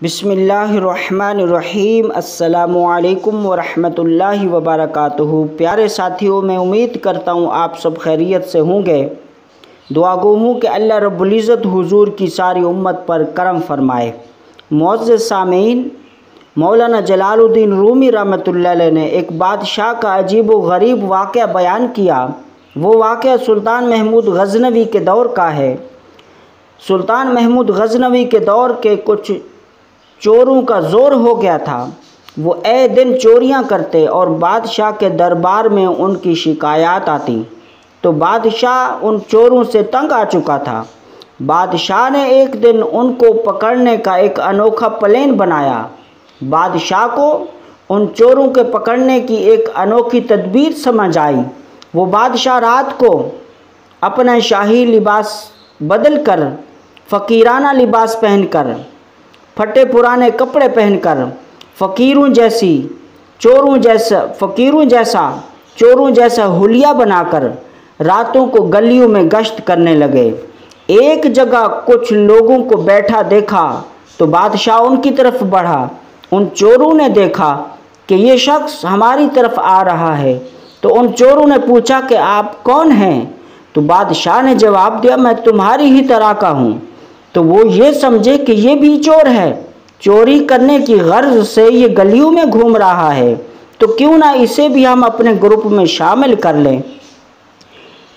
بسم اللہ الرحمن الرحیم۔ السلام علیکم ورحمۃ اللہ وبرکاتہ۔ پیارے ساتھیوں، میں امید کرتا ہوں آپ سب خیریت سے ہوں گے۔ دعا گو ہوں کہ اللہ رب العزت حضور کی ساری امت پر کرم فرمائے۔ معزز سامعین، مولانا جلال الدین رومی رحمۃ اللہ علیہ نے ایک بادشاہ کا عجیب و غریب واقعہ بیان کیا۔ وہ واقعہ سلطان محمود غزنوی کے دور کا ہے۔ سلطان محمود غزنوی کے دور کے کچھ چوروں کا زور ہو گیا تھا۔ وہ اے دن چوریاں کرتے اور بادشاہ کے دربار میں ان کی شکایات آتی تو بادشاہ ان چوروں سے تنگ آ چکا تھا۔ بادشاہ نے ایک دن ان کو پکڑنے کا ایک انوکھا پلان بنایا۔ بادشاہ کو ان چوروں کے پکڑنے کی ایک انوکھی تدبیر سمجھ آئی۔ وہ بادشاہ رات کو اپنا شاہی لباس بدل کر، فقیرانہ لباس پہن کر، پھٹے پرانے کپڑے پہن کر، فقیروں جیسا حلیہ بنا کر راتوں کو گلیوں میں گشت کرنے لگے۔ ایک جگہ کچھ لوگوں کو بیٹھا دیکھا تو بادشاہ ان کی طرف بڑھا۔ ان چوروں نے دیکھا کہ یہ شخص ہماری طرف آ رہا ہے تو ان چوروں نے پوچھا کہ آپ کون ہیں؟ تو بادشاہ نے جواب دیا، میں تمہاری ہی طرح کا ہوں۔ تو وہ یہ سمجھے کہ یہ بھی چور ہے، چوری کرنے کی غرض سے یہ گلیوں میں گھوم رہا ہے، تو کیوں نہ اسے بھی ہم اپنے گروپ میں شامل کر لیں۔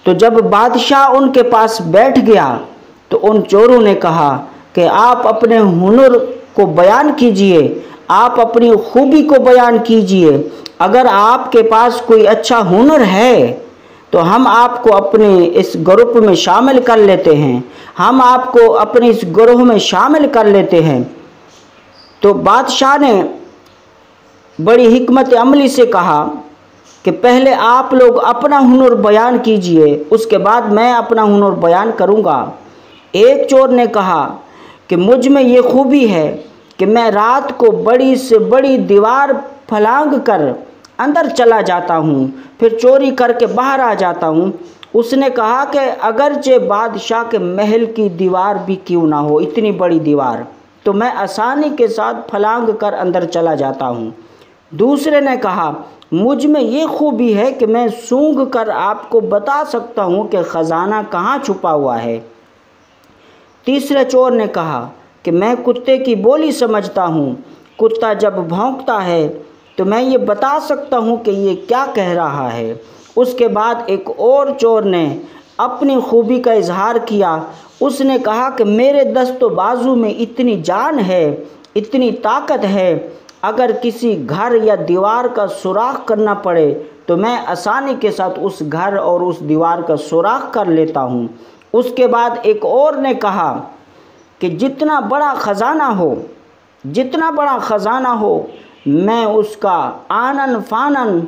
تو جب بادشاہ ان کے پاس بیٹھ گیا تو ان چوروں نے کہا کہ آپ اپنے ہنر کو بیان کیجئے، آپ اپنی خوبی کو بیان کیجئے۔ اگر آپ کے پاس کوئی اچھا ہنر ہے تو ہم آپ کو اپنے اس گروپ میں شامل کر لیتے ہیں، ہم آپ کو اپنے اس گروہ میں شامل کر لیتے ہیں۔ تو بادشاہ نے بڑی حکمت عملی سے کہا کہ پہلے آپ لوگ اپنا ہنر بیان کیجئے، اس کے بعد میں اپنا ہنر بیان کروں گا۔ ایک چور نے کہا کہ مجھ میں یہ خوبی ہے کہ میں رات کو بڑی سے بڑی دیوار پھلانگ کر اندر چلا جاتا ہوں، پھر چوری کر کے باہر آ جاتا ہوں۔ اس نے کہا کہ اگرچہ بادشاہ کے محل کی دیوار بھی کیوں نہ ہو، اتنی بڑی دیوار، تو میں آسانی کے ساتھ پھلانگ کر اندر چلا جاتا ہوں۔ دوسرے نے کہا مجھ میں یہ خوبی ہے کہ میں سونگھ کر آپ کو بتا سکتا ہوں کہ خزانہ کہاں چھپا ہوا ہے۔ تیسرے چور نے کہا کہ میں کتے کی بولی سمجھتا ہوں، کتا جب بھونکتا ہے تو میں یہ بتا سکتا ہوں کہ یہ کیا کہہ رہا ہے۔ اس کے بعد ایک اور چور نے اپنی خوبی کا اظہار کیا۔ اس نے کہا کہ میرے دست و بازو میں اتنی جان ہے، اتنی طاقت ہے، اگر کسی گھر یا دیوار کا سوراخ کرنا پڑے تو میں آسانی کے ساتھ اس گھر اور اس دیوار کا سوراخ کر لیتا ہوں۔ اس کے بعد ایک اور نے کہا کہ جتنا بڑا خزانہ ہو میں اس کا آنن فانن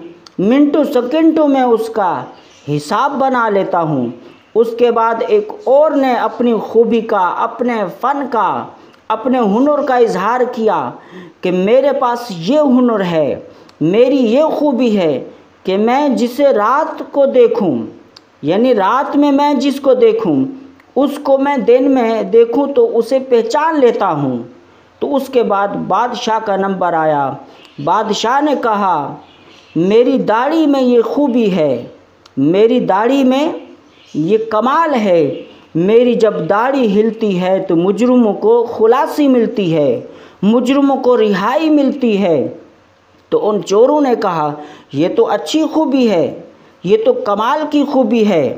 منٹوں سیکنڈوں میں اس کا حساب بنا لیتا ہوں۔ اس کے بعد ایک اور نے اپنی خوبی کا، اپنے فن کا، اپنے ہنر کا اظہار کیا کہ میرے پاس یہ ہنر ہے، میری یہ خوبی ہے کہ میں جسے رات کو دیکھوں، یعنی رات میں میں جس کو دیکھوں اس کو میں دن میں دیکھوں تو اسے پہچان لیتا ہوں۔ تو اس کے بعد بادشاہ کا نمبر آیا۔ بادشاہ نے کہا میری داڑھی میں یہ خوبی ہے، میری داڑھی میں یہ کمال ہے، میری جب داڑھی ہلتی ہے تو مجرموں کو خلاصی ملتی ہے، مجرموں کو رہائی ملتی ہے۔ تو ان چوروں نے کہا یہ تو اچھی خوبی ہے، یہ تو کمال کی خوبی ہے،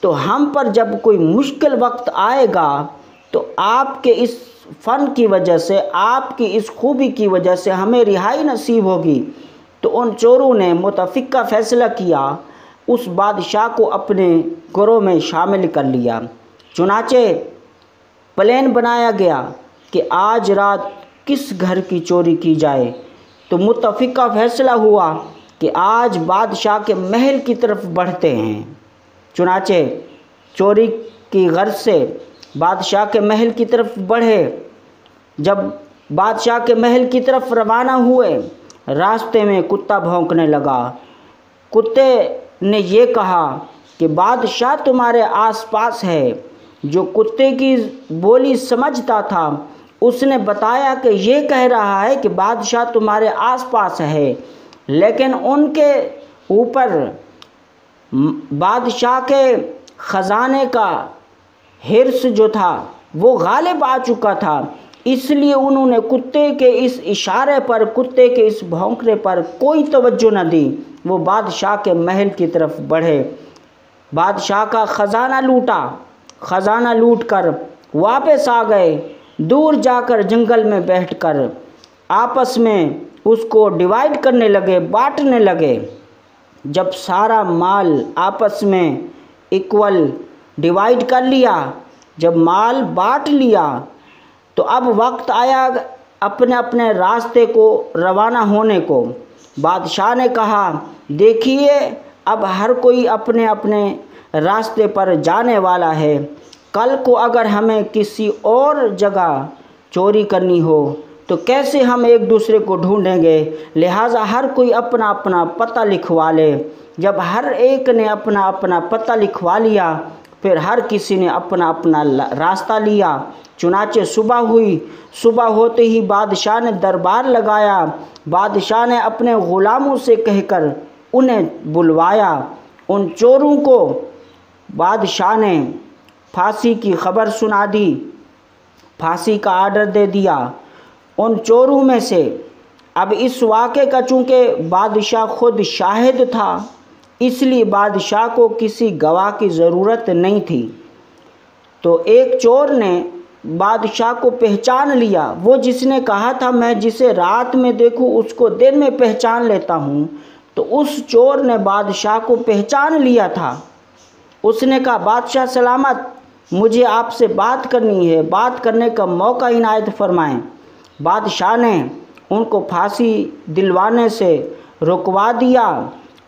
تو ہم پر جب کوئی مشکل وقت آئے گا تو آپ کے اس فن کی وجہ سے، آپ کی اس خوبی کی وجہ سے ہمیں رہائی نصیب ہوگی۔ تو ان چوروں نے متفقہ فیصلہ کیا، اس بادشاہ کو اپنے گروہ میں شامل کر لیا۔ چنانچہ پلان بنایا گیا کہ آج رات کس گھر کی چوری کی جائے۔ تو متفقہ فیصلہ ہوا کہ آج بادشاہ کے محل کی طرف بڑھتے ہیں۔ چنانچہ چوری کی غرض سے بادشاہ کے محل کی طرف بڑھے۔ جب بادشاہ کے محل کی طرف روانہ ہوئے، راستے میں کتا بھونکنے لگا۔ کتے نے یہ کہا کہ بادشاہ تمہارے آس پاس ہے۔ جو کتے کی بولی سمجھتا تھا اس نے بتایا کہ یہ کہہ رہا ہے کہ بادشاہ تمہارے آس پاس ہے، لیکن ان کے اوپر بادشاہ کے خزانے کا حرص جو تھا وہ غالب آ چکا تھا، اس لیے انہوں نے کتے کے اس اشارے پر، کتے کے اس بھونکنے پر کوئی توجہ نہ دی، وہ بادشاہ کے محل کی طرف بڑھے، بادشاہ کا خزانہ لوٹا، خزانہ لوٹ کر واپس آ گئے، دور جا کر جنگل میں بیٹھ کر آپس میں اس کو ڈیوائیڈ کرنے لگے، بانٹنے لگے۔ جب سارا مال آپس میں ایکول ڈیوائیڈ کر لیا، جب مال بانٹ لیا، تو اب وقت آیا اپنے اپنے راستے کو روانہ ہونے کو۔ بادشاہ نے کہا دیکھیے اب ہر کوئی اپنے اپنے راستے پر جانے والا ہے، کل کو اگر ہمیں کسی اور جگہ چوری کرنی ہو تو کیسے ہم ایک دوسرے کو ڈھونڈیں گے، لہٰذا ہر کوئی اپنا اپنا پتہ لکھوا لے۔ جب ہر ایک نے اپنا اپنا پتہ لکھوا لیا، پھر ہر کسی نے اپنا اپنا راستہ لیا۔ چنانچہ صبح ہوئی، صبح ہوتے ہی بادشاہ نے دربار لگایا، بادشاہ نے اپنے غلاموں سے کہہ کر انہیں بلوایا۔ ان چوروں کو بادشاہ نے پھانسی کی خبر سنا دی، پھانسی کا آرڈر دے دیا ان چوروں میں سے۔ اب اس واقعے کا چونکہ بادشاہ خود شاہد تھا، اس لیے بادشاہ کو کسی گواہ کی ضرورت نہیں تھی، تو ایک چور نے بادشاہ کو پہچان لیا۔ وہ جس نے کہا تھا میں جسے رات میں دیکھوں اس کو دن میں پہچان لیتا ہوں، تو اس چور نے بادشاہ کو پہچان لیا تھا۔ اس نے کہا بادشاہ سلامت، مجھے آپ سے بات کرنی ہے، بات کرنے کا موقع عنایت فرمائیں۔ بادشاہ نے ان کو پھانسی دلوانے سے رکوا دیا۔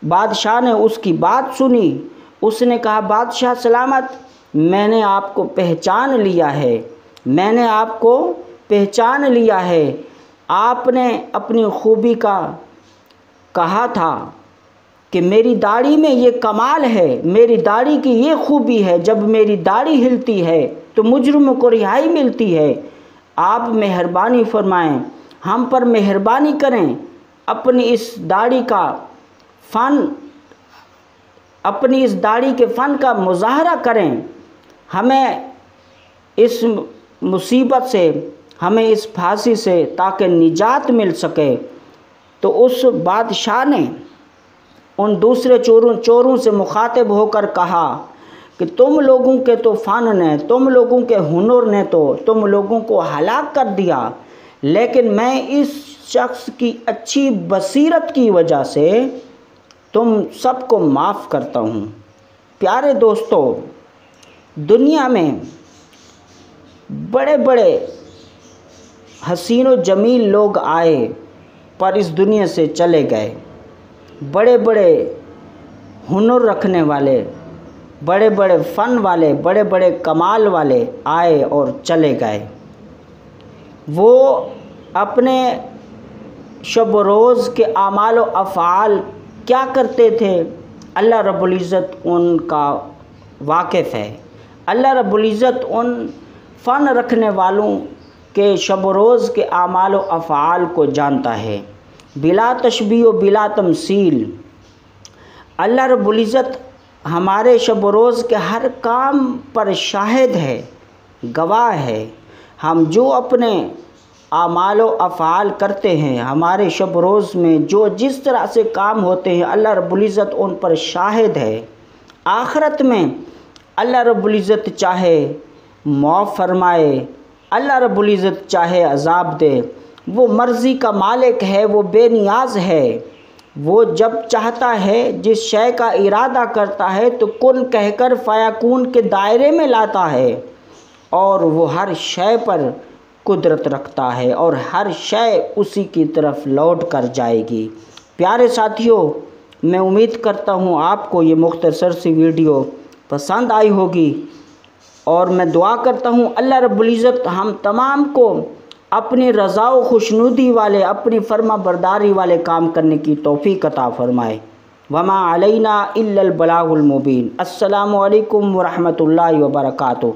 بادشاہ نے اس کی بات سنی، اس نے کہا بادشاہ سلامت، میں نے آپ کو پہچان لیا ہے، میں نے آپ کو پہچان لیا ہے، آپ نے اپنی خوبی کا کہا تھا کہ میری داڑھی میں یہ کمال ہے، میری داڑھی کی یہ خوبی ہے، جب میری داڑھی ہلتی ہے تو مجرموں کو رہائی ملتی ہے، آپ مہربانی فرمائیں، ہم پر مہربانی کریں، اپنی اس داڑھی کا فن، اپنی اس داڑھی کے فن کا مظاہرہ کریں، ہمیں اس مصیبت سے، ہمیں اس پھانسی سے تاکہ نجات مل سکے۔ تو اس بادشاہ نے ان دوسرے چوروں سے مخاطب ہو کر کہا کہ تم لوگوں کے تو فن نے، تم لوگوں کے ہنر نے تو تم لوگوں کو ہلاک کر دیا، لیکن میں اس شخص کی اچھی بصیرت کی وجہ سے تم سب کو معاف کرتا ہوں۔ پیارے دوستو، دنیا میں بڑے بڑے حسین و جمیل لوگ آئے پر اس دنیا سے چلے گئے، بڑے بڑے ہنر رکھنے والے، بڑے بڑے فن والے، بڑے بڑے کمال والے آئے اور چلے گئے۔ وہ اپنے شب و روز کے اعمال و افعال کیا کرتے تھے، اللہ رب العزت ان کا واقف ہے۔ اللہ رب العزت ان فن رکھنے والوں کے شب و روز کے اعمال و افعال کو جانتا ہے، بلا تشبیہ و بلا تمثیل۔ اللہ رب العزت ہمارے شب و روز کے ہر کام پر شاہد ہے، گواہ ہے۔ ہم جو اپنے اعمال و افعال کرتے ہیں، ہمارے شب و روز میں جو جس طرح سے کام ہوتے ہیں، اللہ رب العزت ان پر شاہد ہے۔ آخرت میں اللہ رب العزت چاہے معاف فرمائے، اللہ رب العزت چاہے عذاب دے، وہ مرضی کا مالک ہے، وہ بے نیاز ہے۔ وہ جب چاہتا ہے جس شے کا ارادہ کرتا ہے تو کن کہہ کر فیکون کے دائرے میں لاتا ہے، اور وہ ہر شے پر قدرت رکھتا ہے اور ہر شے اسی کی طرف لوٹ کر جائے گی۔ پیارے ساتھیوں، میں امید کرتا ہوں آپ کو یہ مختصر سی ویڈیو پسند آئی ہوگی، اور میں دعا کرتا ہوں اللہ رب العزت ہم تمام کو اپنی رضا و خوشنودی والے، اپنی فرما برداری والے کام کرنے کی توفیق عطا فرمائے۔ وما علینا الا البلاغ المبین۔ السلام علیکم ورحمۃ اللہ وبرکاتہ۔